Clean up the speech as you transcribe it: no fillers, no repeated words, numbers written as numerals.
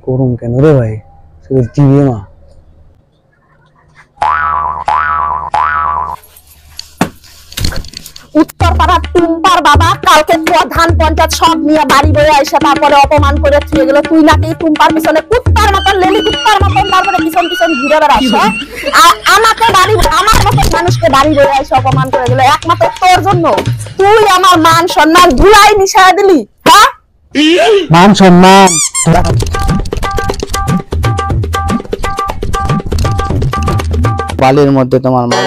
গরম কেন রে ভাই? দিবে মা উত্তরপাড়ার টুম্পার বাবা কালকে প্রধান পঞ্চায়েত সব নিয়ে বাড়ি বয়ে এসে তারপরে অপমান করে থুয়ে গেল। তুই নাকি টুম্পার পিছনে কুত্তার মতন লেলি কুত্তার মতন তারপরে পিছন পিছন ঘুরে বেড়াস। আর আমাকে বাড়ি আমার মতন মানুষকে বাড়ি বয়ে এসে অপমান করে গেল একমাত্র তোর জন্য। তুই আমার মান সম্মান ধুলাই মিশাই দিলি। হ্যাঁ মান সম্মান বালির মধ্যে তোমার মান